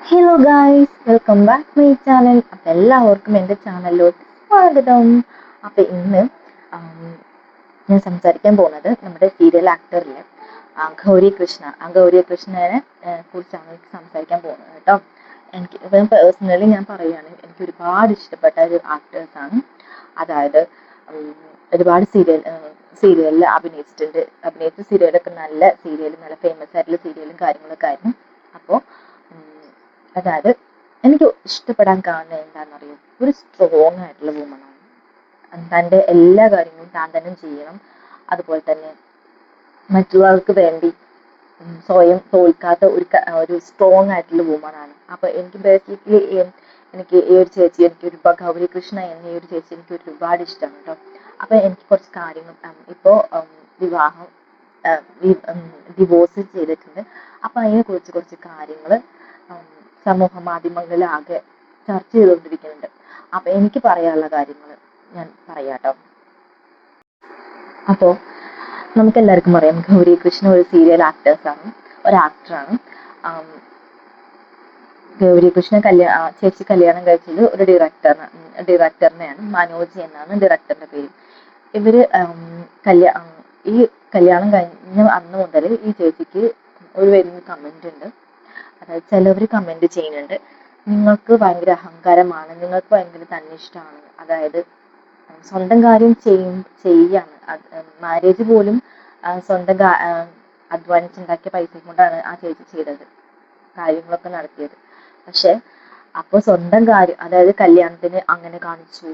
Hello guys, welcome back my channel. അപ്പം എല്ലാവർക്കും എൻ്റെ ചാനലിലോട്ട് സ്വാഗതം. അപ്പം ഇന്ന് ഞാൻ സംസാരിക്കാൻ പോകുന്നത് നമ്മുടെ സീരിയൽ ആക്ടറിലെ ഗൗരി കൃഷ്ണ. ഗൗരി കൃഷ്ണനെ കുറിച്ചാണ് എനിക്ക് സംസാരിക്കാൻ പോകുന്നത് കേട്ടോ. എനിക്ക് പേഴ്സണലി ഞാൻ പറയുകയാണ്, എനിക്ക് ഒരുപാട് ഇഷ്ടപ്പെട്ട ഒരു ആക്ടേഴ്സാണ്. അതായത് ഒരുപാട് സീരിയലിൽ അഭിനയിച്ച സീരിയലൊക്കെ നല്ല ഫേമസ് ആയിട്ടുള്ള സീരിയലും കാര്യങ്ങളൊക്കെ ആയിരുന്നു. അപ്പോൾ അതായത് എനിക്ക് ഇഷ്ടപ്പെടാൻ കാരണം എന്താണെന്നറിയോ, ഒരു സ്ട്രോങ് ആയിട്ടുള്ള വുമണാണ്. തൻ്റെ എല്ലാ കാര്യങ്ങളും താൻ തന്നെ ചെയ്യണം. അതുപോലെ തന്നെ മറ്റുള്ളവർക്ക് വേണ്ടി സ്വയം തോൽക്കാത്ത ഒരു സ്ട്രോങ് ആയിട്ടുള്ള വുമണാണ്. അപ്പൊ എനിക്ക് ബേസിക്കലി എനിക്ക് ഈ ഒരു ചേച്ചി, ഗൗരി കൃഷ്ണ എന്ന ഈ ഒരു ചേച്ചി എനിക്ക് ഒരുപാട് ഇഷ്ടമാണ് കേട്ടോ. അപ്പൊ എനിക്ക് കുറച്ച് കാര്യങ്ങൾ ഇപ്പോ വിവാഹം ഡിവോഴ്സ് ചെയ്തിട്ടുണ്ട്. അപ്പൊ അതിനെ കുറിച്ച് കുറച്ച് കാര്യങ്ങൾ സമൂഹ മാധ്യമങ്ങളിലാകെ ചർച്ച ചെയ്തുകൊണ്ടിരിക്കുന്നുണ്ട്. അപ്പൊ എനിക്ക് പറയാനുള്ള കാര്യങ്ങൾ ഞാൻ പറയാട്ടോ. അപ്പോ നമുക്ക് എല്ലാവർക്കും അറിയാം, ഗൗരി കൃഷ്ണ ഒരു സീരിയൽ ആക്ടറാണ്. ഗൗരി കൃഷ്ണ ചേച്ചി കല്യാണം കഴിച്ചത് ഒരു ഡയറക്ടറിനെയാണ്. മനോജ് എന്നാണ് ഡയറക്ടറിന്റെ പേര്. ഇവര് ഈ കല്യാണം കഴിഞ്ഞ അന്ന് മുതൽ ഈ ചേച്ചിക്ക് ഒരു വരുന്ന കമന്റ് ഉണ്ട്. അതായത് ചിലവർ കമന്റ് ചെയ്യുന്നുണ്ട്, നിങ്ങൾക്ക് ഭയങ്കര അഹങ്കാരമാണ്, നിങ്ങൾക്ക് ഭയങ്കര തന്നിഷ്ടമാണ്. അതായത് സ്വന്തം കാര്യം ചെയ്യാണ്. മാരേജ് പോലും സ്വന്തം അധ്വാനിച്ചുണ്ടാക്കിയ പൈസ കൊണ്ടാണ് ആ ചേച്ചി ചെയ്തത്, കാര്യങ്ങളൊക്കെ നടത്തിയത്. പക്ഷെ അപ്പൊ സ്വന്തം കാര്യം, അതായത് കല്യാണത്തിന് അങ്ങനെ കാണിച്ചു.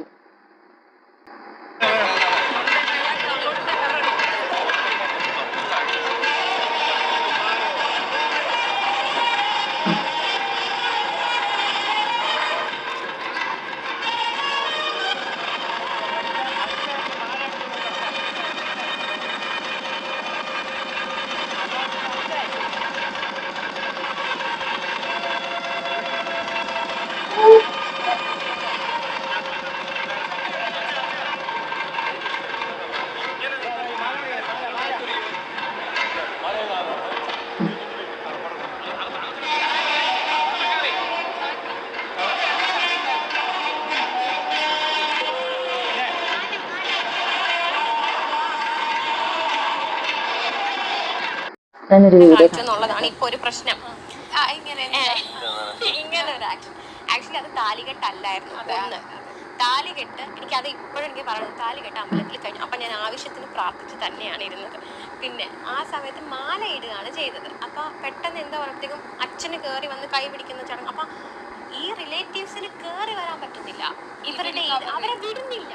എന്നുള്ളതാണ് ഇപ്പൊ ഒരു പ്രശ്നം. ഇങ്ങനെ ഒരു ആക്ച്വലി അത് താലികെട്ടല്ലായിരുന്നു. ഒന്ന് താലികെട്ട്, എനിക്കത് ഇപ്പോഴും എനിക്ക് പറയുന്നത്, താലികെട്ട് അമ്പലത്തിൽ കഴിഞ്ഞു. അപ്പം ഞാൻ ആവശ്യത്തിന് പ്രാർത്ഥിച്ച് തന്നെയാണ് ഇരുന്നത്. പിന്നെ ആ സമയത്ത് മാല ഇടുകയാണ് ചെയ്തത്. അപ്പം പെട്ടെന്ന് എന്താ പറയുമ്പോഴത്തേക്കും അച്ഛന് കയറി വന്ന് കൈ പിടിക്കുന്ന ചടങ്ങ്. അപ്പം ഈ റിലേറ്റീവ്സിന് കയറി വരാൻ പറ്റുന്നില്ല, ഇവരുടെ അവരെ വിടുന്നില്ല.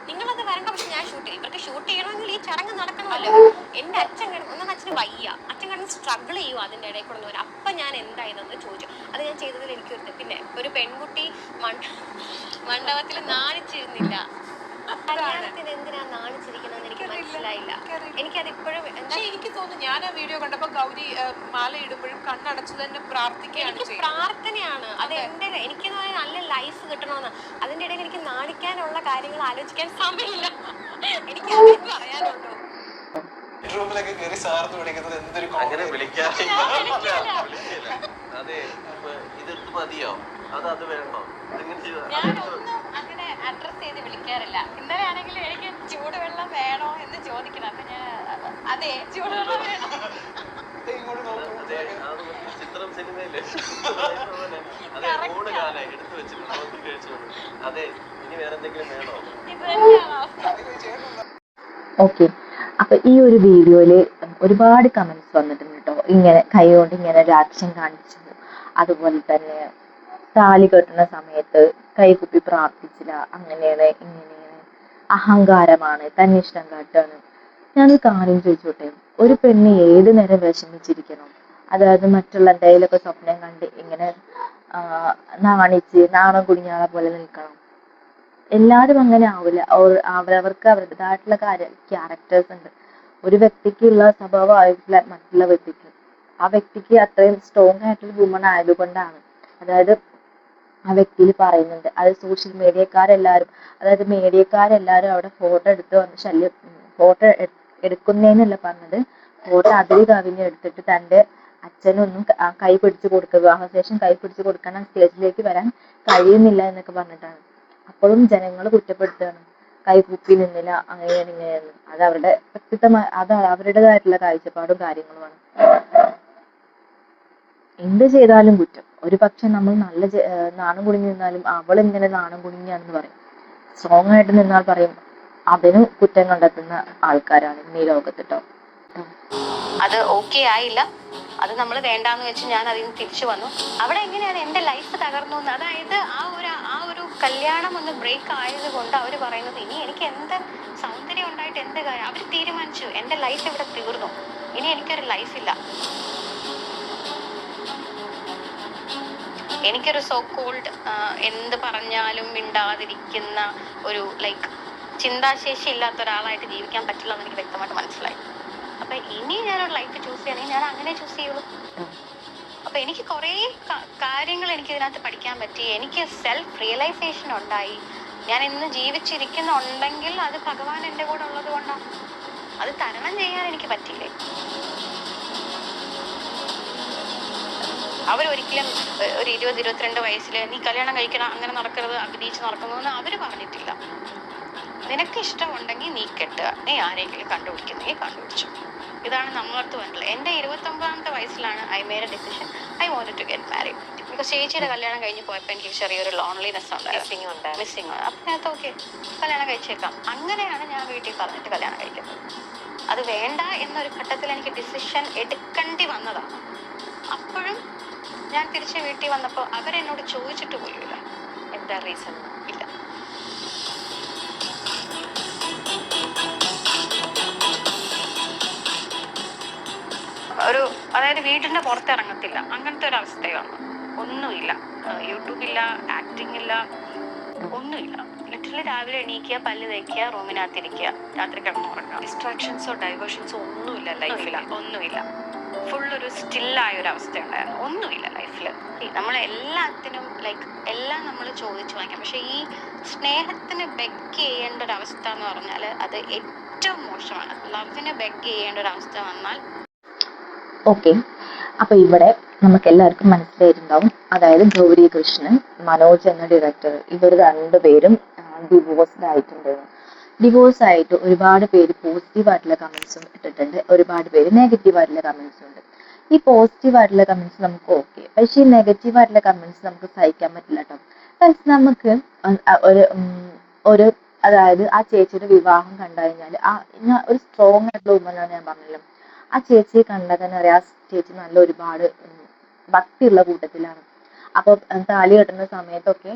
നിങ്ങളത് വരണ്ട, പക്ഷെ ഞാൻ ഷൂട്ട് ചെയ്യും. ഇവർക്ക് ഷൂട്ട് ചെയ്യണമെങ്കിൽ ഈ ചടങ്ങ് നടക്കണമല്ലോ. എൻ്റെ അച്ഛൻ ഒന്നും അച്ഛന് വയ്യ, അച്ഛൻ കിടന്ന് സ്ട്രഗിൾ ചെയ്യുക അതിൻ്റെ ഇടയിൽ കൊണ്ടു വരാം. അപ്പം ഞാൻ എന്തായതെന്ന് ചോദിച്ചു. അത് ഞാൻ ചെയ്തതിൽ എനിക്കൊരു പിന്നെ ഒരു പെൺകുട്ടി മണ്ഡപത്തിൽ നാണിച്ചിരുന്നില്ല. കല്യാണത്തിന് എന്തിനാ നാണിച്ചിരിക്കണമെന്ന് എനിക്ക് മനസ്സിലായില്ല. എനിക്കത് ഇപ്പോഴും എനിക്ക് തോന്നുന്നു, ഞാൻ ആ വീഡിയോ കണ്ടപ്പോൾ ഗൗരി മാല ഇടുമ്പോഴും കണ്ണടച്ചു തന്നെ പ്രാർത്ഥിക്കുകയാണ്. പ്രാർത്ഥനയാണ് അത്. എനിക്ക് നല്ല ലൈഫ് കിട്ടണമെന്ന്. അതിൻ്റെ ഇടയിൽ എനിക്ക് നാണിക്കാനുള്ള കാര്യങ്ങൾ ആലോചിക്കാൻ സമയമില്ല. എനിക്ക് അത് പറയാനുള്ളൂ. അങ്ങനെ വിളിക്കാറില്ല. അതെ, ഇത് മതിയോ അത് വേണോ? അങ്ങനെ അഡ്രസ് ചെയ്ത് വിളിക്കാറില്ല. ഇന്നലെ ആണെങ്കിൽ എനിക്ക് ചൂടുവെള്ളം വേണോ എന്ന് ചോദിക്കണം. അപ്പൊ ഞാൻ അതെ ചൂടുവെള്ളം വേണം. ചിത്രം സിനിമയില് എടുത്തു വെച്ചിട്ടുണ്ട്. അതെ, ഇനി വേറെ എന്തെങ്കിലും വേണോ? ഓക്കെ, അപ്പൊ ഈ ഒരു വീഡിയോയില് ഒരുപാട് കമന്റ്സ് വന്നിട്ടുണ്ട് കേട്ടോ. ഇങ്ങനെ കൈകൊണ്ട് ഇങ്ങനെ ഒരു ആക്ഷൻ കാണിച്ചു, അതുപോലെ തന്നെ താലി കെട്ടുന്ന സമയത്ത് കൈകുപ്പി പ്രാർത്ഥിച്ചില്ല, അങ്ങനെയാണ് ഇങ്ങനെയാണ്, അഹങ്കാരമാണ്, തന്നിഷ്ടം കാട്ടാണ്. ഞാനൊരു കാര്യം ചോദിച്ചോട്ടെ, ഒരു പെണ്ണ് ഏത് നേരം വിഷമിച്ചിരിക്കണം? അതായത് മറ്റുള്ള എന്തെങ്കിലുമൊക്കെ സ്വപ്നം കണ്ട് ഇങ്ങനെ നാണം കുടുങ്ങിയാളെ പോലെ നിൽക്കണം? എല്ലാവരും അങ്ങനെ ആവില്ല. അവരവർക്ക് അവരുടേതായിട്ടുള്ള ക്യാരക്ടേഴ്സ് ഉണ്ട്. ഒരു വ്യക്തിക്കുള്ള സ്വഭാവമായിട്ടില്ല മറ്റുള്ള വ്യക്തിക്ക്. ആ വ്യക്തിക്ക് അത്രയും സ്ട്രോങ് ആയിട്ടുള്ള വുമൺ ആയതുകൊണ്ടാണ്. അതായത് ആ വ്യക്തിയിൽ പറയുന്നുണ്ട്, അത് സോഷ്യൽ മീഡിയക്കാരെല്ലാവരും അവിടെ ഫോട്ടോ എടുത്ത് വന്ന് ഫോട്ടോ എടുക്കുന്നേന്നല്ല പറഞ്ഞത്, ഫോട്ടോ അതിൽ കവിഞ്ഞ് എടുത്തിട്ട് തൻ്റെ അച്ഛനൊന്നും കൈ പിടിച്ചു കൊടുക്കുക, വിവാഹശേഷം കൈ പിടിച്ചു കൊടുക്കാൻ സ്റ്റേജിലേക്ക് വരാൻ കഴിയുന്നില്ല എന്നൊക്കെ പറഞ്ഞിട്ടാണ്. അപ്പോഴും ജനങ്ങൾ കുറ്റപ്പെടുത്തുകയാണ്, കൈകൂപ്പി നിന്നില്ല, അങ്ങനെയാണ് ഇങ്ങനെയാണ്. അത് അവരുടെ വ്യക്തിത്വമായ, അത് അവരുടേതായിട്ടുള്ള കാഴ്ചപ്പാടും കാര്യങ്ങളുമാണ്. എന്ത് ചെയ്താലും കുറ്റം. ഒരു പക്ഷെ നമ്മൾ നല്ല നാണം കുടുങ്ങി നിന്നാലും അവൾ ഇങ്ങനെ നാണം കുടുങ്ങിയാണെന്ന് പറയും. സ്ട്രോങ് ആയിട്ട് നിന്നാൽ പറയും അതിന് കുറ്റം കണ്ടെത്തുന്ന ആൾക്കാരാണ് ഇന്ന് ഈ ലോകത്ത് ട്ടോ. അത് ഓക്കെ ആയില്ല, അത് നമ്മൾ വേണ്ടാന്ന് വെച്ച് ഞാൻ അതിൽ നിന്ന് തിരിച്ചു വന്നു. അവിടെ എങ്ങനെയാണ് എൻ്റെ ലൈഫ് തകർന്നു എന്ന്, അതായത് ആ ഒരു കല്യാണം ഒന്ന് ബ്രേക്ക് ആയത് കൊണ്ട് അവർ പറയുന്നത് ഇനി എനിക്ക് എന്ത് സൗന്ദര്യം ഉണ്ടായിട്ട് എന്ത് കാര്യം. അവർ തീരുമാനിച്ചു എൻ്റെ ലൈഫ് ഇവിടെ തീർന്നു, ഇനി എനിക്കൊരു ലൈഫില്ല. എനിക്കൊരു സോ കോൾഡ് എന്ത് പറഞ്ഞാലും മിണ്ടാതിരിക്കുന്ന ഒരു ലൈക്ക് ചിന്താശേഷി ഇല്ലാത്ത ഒരാളായിട്ട് ജീവിക്കാൻ പറ്റില്ല എന്ന് എനിക്ക് വ്യക്തമായിട്ട് മനസ്സിലായി. അപ്പൊ ഇനി ഞാനൊരു ലൈഫ് ചൂസ് ചെയ്യണമെങ്കിൽ ഞാൻ അങ്ങനെ ചൂസ് ചെയ്യുള്ളൂ. അപ്പൊ എനിക്ക് കുറേ കാര്യങ്ങൾ എനിക്ക് ഇതിനകത്ത് പഠിക്കാൻ പറ്റി. എനിക്ക് സെൽഫ് റിയലൈസേഷൻ ഉണ്ടായി. ഞാൻ ഇന്ന് ജീവിച്ചിരിക്കുന്നുണ്ടെങ്കിൽ അത് ഭഗവാൻ എൻ്റെ കൂടെ ഉള്ളത് കൊണ്ടാണ്. അത് തരണം ചെയ്യാൻ എനിക്ക് പറ്റിയില്ലേ. അവരൊരിക്കലും ഒരു 20-22 വയസ്സിൽ നീ കല്യാണം കഴിക്കണം, അങ്ങനെ നടക്കരുത്, അഭിനയിച്ച് നടക്കുന്നതെന്ന് അവർ പറഞ്ഞിട്ടില്ല. നിനക്ക് ഇഷ്ടമുണ്ടെങ്കിൽ നീ കെട്ടുക, നീ ആരെങ്കിലും കണ്ടുപിടിക്കുന്നെങ്കിൽ കണ്ടുപിടിച്ചു. ഇതാണ് നമ്മളടുത്ത് വേണ്ടത്. എൻ്റെ 29ാമത്തെ വയസ്സിലാണ് I made a decision, I wanted to get married. Because ചേച്ചിയുടെ കല്യാണം കഴിഞ്ഞ് പോയപ്പോൾ എനിക്ക് ചെറിയൊരു ലോൺലിനെസ് ഉണ്ടായിരുന്നു, മിസ്സിങ്. അപ്പം ഞാൻ ഓക്കെ കല്യാണം കഴിച്ചേക്കാം. അങ്ങനെയാണ് ഞാൻ വീട്ടിൽ പറഞ്ഞിട്ട് കല്യാണം കഴിക്കുന്നത്. അത് വേണ്ട എന്നൊരു ഘട്ടത്തിൽ എനിക്ക് ഡിസിഷൻ എടുക്കേണ്ടി വന്നതാണ്. അപ്പോഴും ഞാൻ തിരിച്ച് വീട്ടിൽ വന്നപ്പോൾ അവരെന്നോട് ചോദിച്ചിട്ട് പോലുമില്ല എന്താ റീസൺ. ഇല്ല. അതായത് വീടിന്റെ പുറത്തിറങ്ങത്തില്ല, അങ്ങനത്തെ ഒരു അവസ്ഥയാണ്. ഒന്നുമില്ല, യൂട്യൂബില്ല, ആക്ടിങ് ഇല്ല, ഒന്നുമില്ല. ലിറ്ററലി രാവിലെ എണീക്കുക, പല്ല് തേക്കുക, റൂമിനകത്തിരിക്കുക, രാത്രി കിടന്നുറങ്ങുക. ഡിസ്ട്രാക്ഷൻസോ ഡൈവേർഷൻസോ ഒന്നുമില്ല ലൈഫിൽ, ഒന്നുമില്ല. ഫുള്ളൊരു സ്റ്റില്ലായ ഒരു അവസ്ഥ ഉണ്ടായിരുന്നു. ഒന്നുമില്ല ലൈഫിൽ. നമ്മളെല്ലാത്തിനും ലൈക്ക് എല്ലാം നമ്മൾ ചോദിച്ചു വാങ്ങിക്കാം. പക്ഷെ ഈ സ്നേഹത്തിന് ബെഗ് ചെയ്യേണ്ട ഒരു അവസ്ഥ എന്ന് പറഞ്ഞാൽ അത് ഏറ്റവും മോശമാണ്. ലവിന് ബെഗ് ചെയ്യേണ്ട ഒരു അവസ്ഥ വന്നാൽ ഓക്കെ. അപ്പൊ ഇവിടെ നമുക്ക് എല്ലാവർക്കും മനസ്സിലായിട്ടുണ്ടാവും, അതായത് ഗൗരി കൃഷ്ണൻ, മനോജ് എന്ന ഡയറക്ടർ, ഇവർ രണ്ടുപേരും ഡിവോഴ്സ്ഡ് ആയിട്ടുണ്ട്. ഡിവോഴ്സ് ആയിട്ട് ഒരുപാട് പേര് പോസിറ്റീവ് ആയിട്ടുള്ള കമന്റ്സും ഇട്ടിട്ടുണ്ട്, ഒരുപാട് പേര് നെഗറ്റീവ് ആയിട്ടുള്ള കമന്റ്സും ഉണ്ട്. ഈ പോസിറ്റീവ് ആയിട്ടുള്ള കമന്റ്സ് നമുക്ക് ഓക്കെ, പക്ഷേ ഈ നെഗറ്റീവ് ആയിട്ടുള്ള കമന്റ്സ് നമുക്ക് സഹിക്കാൻ പറ്റില്ല കേട്ടോ. നമുക്ക് ഒരു അതായത് ആ ചേച്ചിയുടെ വിവാഹം കണ്ടു കഴിഞ്ഞാൽ ഒരു സ്ട്രോങ് ആയിട്ടുള്ള വുമനാണ് ഞാൻ പറഞ്ഞല്ലോ. ആ ചേച്ചിയെ കണ്ടാൽ തന്നെ അറിയാം ആ ചേച്ചി നല്ല ഒരുപാട് ഭക്തിയുള്ള കൂട്ടത്തിലാണ്. അപ്പൊ താലി കെട്ടുന്ന സമയത്തൊക്കെ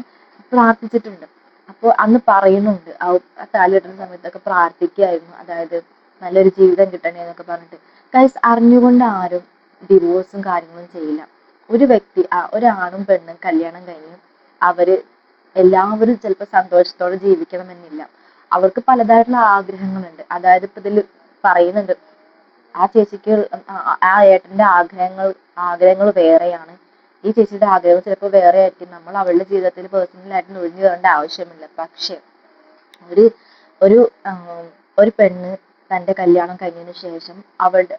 പ്രാർത്ഥിച്ചിട്ടുണ്ട്. അപ്പോൾ അന്ന് പറയുന്നുണ്ട് ആ താലി കെട്ടുന്ന സമയത്തൊക്കെ പ്രാർത്ഥിക്കുകയായിരുന്നു, അതായത് നല്ലൊരു ജീവിതം കിട്ടണേ എന്നൊക്കെ പറഞ്ഞിട്ട്. ഗൈസ്, അറിഞ്ഞുകൊണ്ട് ആരും ഡിവോഴ്സും കാര്യങ്ങളും ചെയ്യില്ല. ഒരു വ്യക്തി ഒരാണും പെണ്ണും കല്യാണം കഴിഞ്ഞ് എല്ലാവരും ചിലപ്പോൾ സന്തോഷത്തോടെ ജീവിക്കണമെന്നില്ല. അവർക്ക് പലതായിട്ടുള്ള ആഗ്രഹങ്ങളുണ്ട്. അതായത് ഇപ്പൊ ഇതിൽ പറയുന്നുണ്ട് ആ ചേച്ചിക്ക് ആ ഏട്ടന്റെ ആഗ്രഹങ്ങൾ വേറെയാണ്, ഈ ചേച്ചിയുടെ ആഗ്രഹം ചിലപ്പോൾ വേറെ ആയിരിക്കും. നമ്മൾ അവളുടെ ജീവിതത്തിൽ പേഴ്സണലായിട്ട് ഒഴിഞ്ഞു കയറേണ്ട ആവശ്യമില്ല. പക്ഷെ ഒരു ഒരു ഒരു പെണ്ണ് തന്റെ കല്യാണം കഴിഞ്ഞതിന് ശേഷം അവളുടെ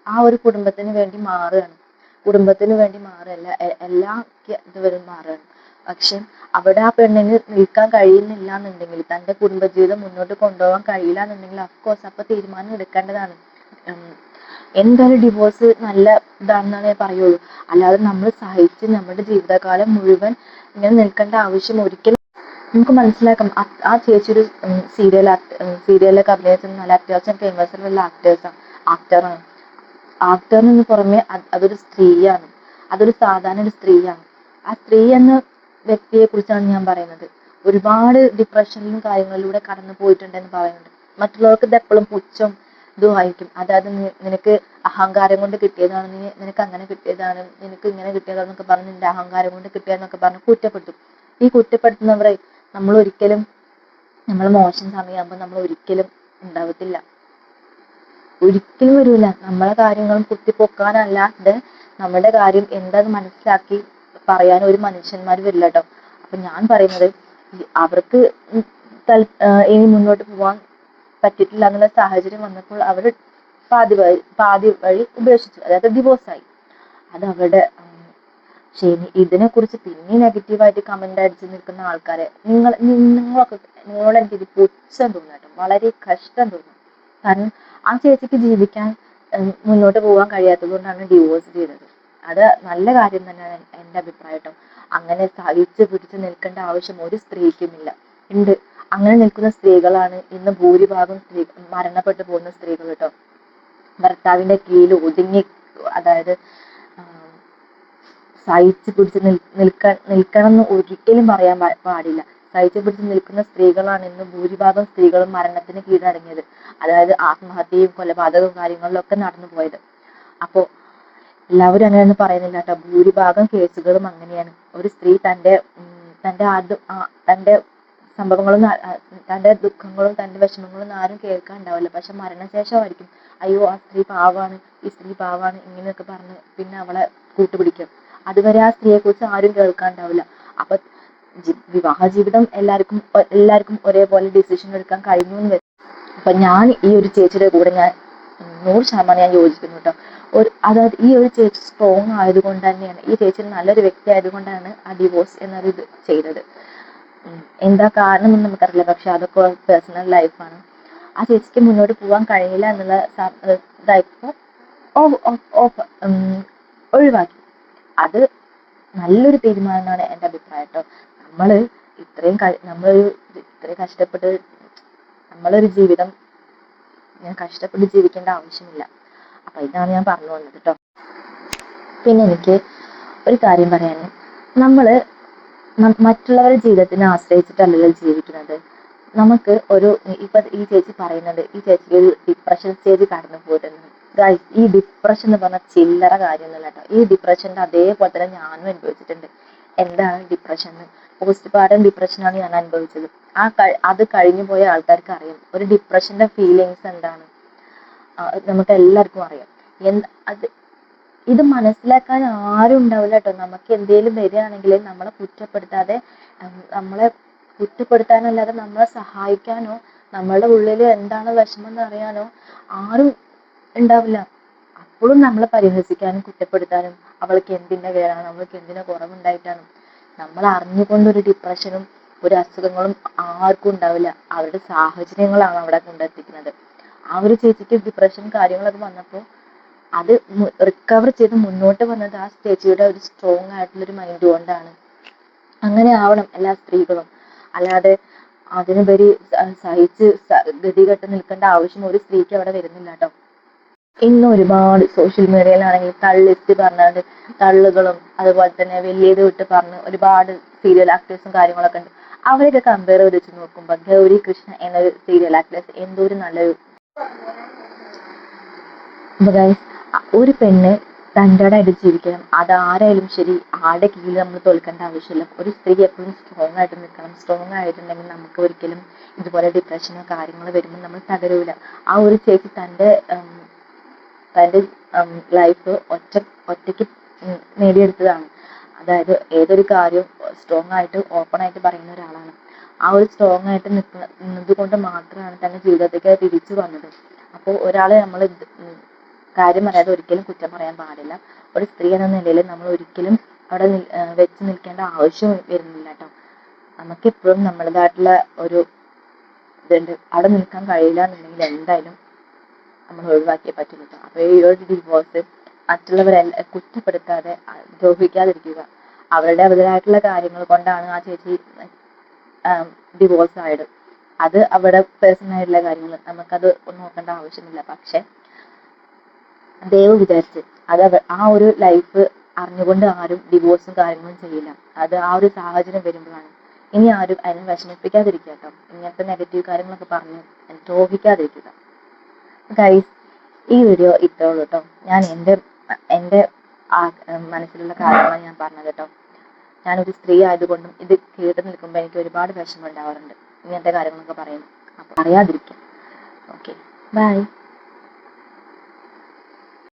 ആ ഒരു കുടുംബത്തിന് വേണ്ടി മാറുകയല്ല, എല്ലാ ഇതുവരും മാറുകയാണ്. പക്ഷെ അവിടെ ആ പെണ്ണിന് നിൽക്കാൻ കഴിയുന്നില്ല എന്നുണ്ടെങ്കിൽ, തന്റെ കുടുംബജീവിതം മുന്നോട്ട് കൊണ്ടുപോകാൻ കഴിയില്ല എന്നുണ്ടെങ്കിൽ അഫ്കോഴ്സ് അപ്പൊ തീരുമാനം എടുക്കേണ്ടതാണ്. എന്തായാലും ഡിവോഴ്സ് നല്ല ഇതാണെന്നാണ് ഞാൻ പറയുള്ളൂ. അല്ലാതെ നമ്മൾ സഹിച്ച് നമ്മുടെ ജീവിതകാലം മുഴുവൻ ഇങ്ങനെ നിൽക്കേണ്ട ആവശ്യം ഒരിക്കലും. നമുക്ക് മനസ്സിലാക്കാം ആ ചേച്ചി ഒരു സീരിയലൊക്കെ അഭിനയിച്ച നല്ല അത്യാവശ്യം ഫേമസ് ഉള്ള ആക്ടറാണ്. ആക്ടറിന് പുറമെ അതൊരു സ്ത്രീയാണ്, അതൊരു സാധാരണ ഒരു സ്ത്രീയാണ്. ആ സ്ത്രീ എന്ന വ്യക്തിയെ കുറിച്ചാണ് ഞാൻ പറയുന്നത്. ഒരുപാട് ഡിപ്രഷനിലും കാര്യങ്ങളിലൂടെ കടന്നു പോയിട്ടുണ്ടെന്ന് പറയുന്നുണ്ട്. മറ്റുള്ളവർക്ക് ഇത് എപ്പോഴും പുച്ഛം ഇതും ആയിരിക്കും. അതായത് നിനക്ക് അഹങ്കാരം കൊണ്ട് കിട്ടിയതാണ്, നിനക്ക് അങ്ങനെ കിട്ടിയതാണ്, നിനക്ക് ഇങ്ങനെ കിട്ടിയതാന്നൊക്കെ പറഞ്ഞ് നിന്റെ അഹങ്കാരം കൊണ്ട് കിട്ടിയതെന്നൊക്കെ പറഞ്ഞ് കുറ്റപ്പെടുത്തും. ഈ കുറ്റപ്പെടുത്തുന്നവരെ നമ്മൾ മോശം സമയമാകുമ്പോൾ നമ്മൾ ഒരിക്കലും ഉണ്ടാവത്തില്ല, ഒരിക്കലും വരൂല. നമ്മളെ കാര്യങ്ങളും കുത്തിപ്പൊക്കാനല്ലാതെ നമ്മുടെ കാര്യം എന്താന്ന് മനസ്സിലാക്കി പറയാൻ ഒരു മനുഷ്യന്മാർ വരില്ല കേട്ടോ. അപ്പൊ ഞാൻ പറയുന്നത് അവർക്ക് ഇനി മുന്നോട്ട് പോവാൻ പറ്റിയിട്ടില്ല എന്നുള്ള സാഹചര്യം വന്നപ്പോൾ അവർ പാതി വഴി ഉപേക്ഷിച്ചു, അതായത് ഡിവോഴ്സായി. അത് അവരുടെ ശരി. ഇതിനെക്കുറിച്ച് പിന്നെ നെഗറ്റീവായിട്ട് കമന്റ് അടിച്ച് നിൽക്കുന്ന ആൾക്കാരെ നിങ്ങളോട് എനിക്കിത് പുച്ഛം തോന്നും കേട്ടോ, വളരെ കഷ്ടം തോന്നും. കാരണം ആ ചേച്ചിക്ക് ജീവിക്കാൻ മുന്നോട്ട് പോകാൻ കഴിയാത്തത് കൊണ്ടാണ് ഡിവോഴ്സ് ചെയ്തത്. അത് നല്ല കാര്യം തന്നെയാണ് എൻ്റെ അഭിപ്രായം കേട്ടോ. അങ്ങനെ സഹിച്ച് പിടിച്ച് നിൽക്കേണ്ട ആവശ്യം ഒരു സ്ത്രീക്കുമില്ല. ഉണ്ട്, അങ്ങനെ നിൽക്കുന്ന സ്ത്രീകളാണ് ഇന്ന് ഭൂരിഭാഗം മരണപ്പെട്ടു പോകുന്ന സ്ത്രീകൾ കേട്ടോ. ഭർത്താവിന്റെ കീഴിൽ ഒതുങ്ങി, അതായത് സഹിച്ച് പിടിച്ച് നിൽക്കണം എന്ന് ഒരിക്കലും പറയാൻ പാടില്ല. സഹിച്ച് പിടിച്ച് നിൽക്കുന്ന സ്ത്രീകളാണ് ഇന്ന് ഭൂരിഭാഗം സ്ത്രീകളും മരണത്തിന് കീഴടങ്ങിയത്. അതായത് ആത്മഹത്യയും കൊലപാതകവും കാര്യങ്ങളിലൊക്കെ നടന്നു പോയത്. അപ്പോ എല്ലാവരും അങ്ങനെയൊന്നും പറയുന്നില്ല കേട്ടോ. ഭൂരിഭാഗം കേസുകളും അങ്ങനെയാണ്. ഒരു സ്ത്രീ തന്റെ സംഭവങ്ങളും തന്റെ ദുഃഖങ്ങളും തന്റെ വിഷമങ്ങളും ആരും കേൾക്കാൻ ഉണ്ടാവില്ല. പക്ഷെ മരണശേഷമായിരിക്കും അയ്യോ ആ സ്ത്രീ പാവാണ്, ഈ സ്ത്രീ പാവാണ്, ഇങ്ങനെയൊക്കെ പറഞ്ഞ് പിന്നെ അവളെ കൂട്ടുപിടിക്കും. അതുവരെ ആ സ്ത്രീയെ കുറിച്ച് ആരും കേൾക്കാണ്ടാവില്ല. അപ്പൊ വിവാഹ ജീവിതം എല്ലാവർക്കും ഒരേപോലെ ഡിസിഷൻ എടുക്കാൻ കഴിഞ്ഞു എന്ന് വരും. അപ്പൊ ഞാൻ ഈ ഒരു ചേച്ചിയുടെ കൂടെ ഞാൻ 100% ഞാൻ യോജിക്കുന്നു കേട്ടോ. അതായത് ഈ ഒരു ചേച്ചി സ്ട്രോങ് ആയതുകൊണ്ട് തന്നെയാണ്, ഈ ചേച്ചി നല്ലൊരു വ്യക്തി ആയതുകൊണ്ടാണ് ആ ഡിവോഴ്സ് എന്നൊരു ഇത് ചെയ്തത്. എന്താ കാരണം എന്ന് നമുക്കറിയില്ല, പക്ഷെ അതൊക്കെ പേഴ്സണൽ ലൈഫാണ്. ആ ചേച്ചിക്ക് മുന്നോട്ട് പോകാൻ കഴിയില്ല എന്നുള്ള ഇതായപ്പോ ഒഴിവാക്കി. അത് നല്ലൊരു തീരുമാനമാണ് എൻ്റെ അഭിപ്രായം കേട്ടോ. ഇത്രയും കഷ്ടപ്പെട്ട് നമ്മളൊരു ജീവിതം കഷ്ടപ്പെട്ട് ജീവിക്കേണ്ട ആവശ്യമില്ല. അപ്പൊ ഇതാണ് ഞാൻ പറഞ്ഞു വന്നത് കേട്ടോ. പിന്നെ എനിക്ക് ഒരു കാര്യം പറയാന്, മറ്റുള്ളവരുടെ ജീവിതത്തിനെ ആശ്രയിച്ചിട്ടല്ലല്ലോ ജീവിക്കുന്നത്. നമുക്ക് ഇപ്പൊ ഈ ചേച്ചി പറയുന്നത് ഈ ചേച്ചിക്ക് ഒരു ഡിപ്രഷൻ സ്റ്റേജ് കടന്നു പോയിട്ടുണ്ട്. ഈ ഡിപ്രഷൻ എന്ന് പറഞ്ഞാൽ ചില്ലറ കാര്യമൊന്നുമല്ല കേട്ടോ. ഈ ഡിപ്രഷന്റെ അതേപോലെ തന്നെ ഞാനും അനുഭവിച്ചിട്ടുണ്ട്. എന്താണ് ഡിപ്രഷൻ? പോസ്റ്റ് പാർട്ടം ഡിപ്രഷനാണ് ഞാൻ അനുഭവിച്ചത്. അത് കഴിഞ്ഞു പോയ ആൾക്കാർക്ക് അറിയാം ഒരു ഡിപ്രഷന്റെ ഫീലിങ്സ് എന്താണ്. നമുക്ക് എല്ലാവർക്കും അറിയാം. ഇത് മനസ്സിലാക്കാൻ ആരും ഉണ്ടാവില്ല കേട്ടോ. നമുക്ക് എന്തെങ്കിലും വരികയാണെങ്കിൽ നമ്മളെ കുറ്റപ്പെടുത്താനല്ലാതെ നമ്മളെ സഹായിക്കാനോ നമ്മളുടെ ഉള്ളിൽ എന്താണ് വിഷമം എന്ന് അറിയാനോ ആരും ഉണ്ടാവില്ല. അപ്പോഴും നമ്മളെ പരിഹസിക്കാനും കുറ്റപ്പെടുത്താനും അവൾക്ക് എന്തിന്റെ കേടാണ്, അവൾക്ക് എന്തിനാ കുറവുണ്ടായിട്ടാണ്. നമ്മൾ അറിഞ്ഞുകൊണ്ടൊരു ഡിപ്രഷനും ഒരു അസുഖങ്ങളും ആർക്കും ഉണ്ടാവില്ല. അവരുടെ സാഹചര്യങ്ങളാണ് അവിടെ കൊണ്ടെത്തിക്കുന്നത്. ആ ഒരു ചേച്ചിക്ക് ഡിപ്രഷൻ കാര്യങ്ങളൊക്കെ വന്നപ്പോൾ അത് റിക്കവർ ചെയ്ത് മുന്നോട്ട് വന്നത് ആ ചേച്ചിയുടെ ഒരു സ്ട്രോങ് ആയിട്ടുള്ളൊരു മൈൻഡ് കൊണ്ടാണ്. അങ്ങനെ ആവണം എല്ലാ സ്ത്രീകളും. അല്ലാതെ അതിനുപരി സഹിച്ച് ഗതികെട്ട് നിൽക്കേണ്ട ആവശ്യം ഒരു സ്ത്രീക്ക് അവിടെ വരുന്നില്ല കേട്ടോ. ഇന്ന് ഒരുപാട് സോഷ്യൽ മീഡിയയിലാണെങ്കിൽ തള്ളിസ്റ്റ് പറഞ്ഞാണ്ട് തള്ളുകളും അതുപോലെ തന്നെ വലിയത് വിട്ട് പറഞ്ഞ് ഒരുപാട് സീരിയൽ ആക്ടേഴ്സും കാര്യങ്ങളൊക്കെ ഉണ്ട്. അവരൊക്കെ കമ്പയർ ചെയ്ത് വെച്ച് നോക്കുമ്പോൾ ഗൗരി കൃഷ്ണ എന്നൊരു സീരിയൽ ആക്ട്രസ് എന്തൊരു നല്ലൊരു ഒരു പെണ്ണ് തൻ്റെടായിട്ട് ജീവിക്കണം. അതാരായാലും ശരി, ആരുടെ കീഴിൽ നമ്മൾ തോൽക്കേണ്ട ആവശ്യമില്ല. ഒരു സ്ത്രീ എപ്പോഴും സ്ട്രോങ് ആയിട്ട് നിൽക്കണം. സ്ട്രോങ് ആയിട്ടുണ്ടെങ്കിൽ നമുക്ക് ഒരിക്കലും ഇതുപോലെ ഡിപ്രഷനോ കാര്യങ്ങളോ വരുമ്പോൾ നമ്മൾ തകരൂല. ആ ഒരു ചേച്ചി തൻ്റെ ലൈഫ് ഒറ്റയ്ക്ക് നേടിയെടുത്തതാണ്. അതായത് ഏതൊരു കാര്യവും സ്ട്രോങ് ആയിട്ട് ഓപ്പൺ ആയിട്ട് പറയുന്ന ഒരാളാണ്. ആ ഒരു സ്ട്രോങ് ആയിട്ട് നിന്നത് കൊണ്ട് മാത്രമാണ് തൻ്റെ ജീവിതത്തേക്ക് തിരിച്ചു വന്നത്. അപ്പോൾ ഒരാളെ നമ്മൾ കാര്യം പറയാതെ ഒരിക്കലും കുറ്റം പറയാൻ പാടില്ല. ഒരു സ്ത്രീ എന്ന നിലയിൽ നമ്മൾ ഒരിക്കലും അവിടെ വെച്ച് നിൽക്കേണ്ട ആവശ്യം വരുന്നില്ല കേട്ടോ. നമുക്കെപ്പോഴും നമ്മുടേതായിട്ടുള്ള ഒരു ഇതുണ്ട്. അവിടെ നിൽക്കാൻ കഴിയില്ല എന്നുണ്ടെങ്കിൽ എന്തായാലും നമ്മൾ ഒഴിവാക്കിയേ പറ്റുള്ളൂ. അപ്പൊ ഈ ഒരു ഡിവോഴ്സ് മറ്റുള്ളവരെ കുറ്റപ്പെടുത്താതെ ദ്രോഹിക്കാതിരിക്കുക. അവരുടേതായിട്ടുള്ള കാര്യങ്ങൾ കൊണ്ടാണ് ആ ചേച്ചി ഡിവോഴ്സ് ആയത്. അത് അവിടെ പേഴ്സണൽ ആയിട്ടുള്ള കാര്യങ്ങൾ, നമുക്കത് നോക്കേണ്ട ആവശ്യമില്ല. പക്ഷെ ദൈവം വിചാരിച്ച് ആ ഒരു ലൈഫ് അറിഞ്ഞുകൊണ്ട് ആരും ഡിവോഴ്സും കാര്യങ്ങളും ചെയ്യില്ല. അത് ആ ഒരു സാഹചര്യം വരുമ്പോഴാണ്. ഇനി ആരും അതിനെ വിഷമിപ്പിക്കാതിരിക്കുക കേട്ടോ. ഇങ്ങനത്തെ നെഗറ്റീവ് കാര്യങ്ങളൊക്കെ പറഞ്ഞ് ദ്രോഹിക്കാതിരിക്കുക. ഗൈസ്, ഈ വീഡിയോ ഇത്രേ ഉള്ളൂ കേട്ടോ. ഞാൻ എൻ്റെ മനസ്സിലുള്ള കാര്യങ്ങളാണ് ഞാൻ പറഞ്ഞത് കേട്ടോ. ഞാനൊരു സ്ത്രീ ആയതുകൊണ്ടും ഇത് കേട്ട് നിൽക്കുമ്പോൾ എനിക്ക് ഒരുപാട് വിഷമം ഉണ്ടാവാറുണ്ട് ഇങ്ങനത്തെ കാര്യങ്ങളൊക്കെ പറയുന്നു. അപ്പൊ അറിയാതിരിക്കും. Okay, by.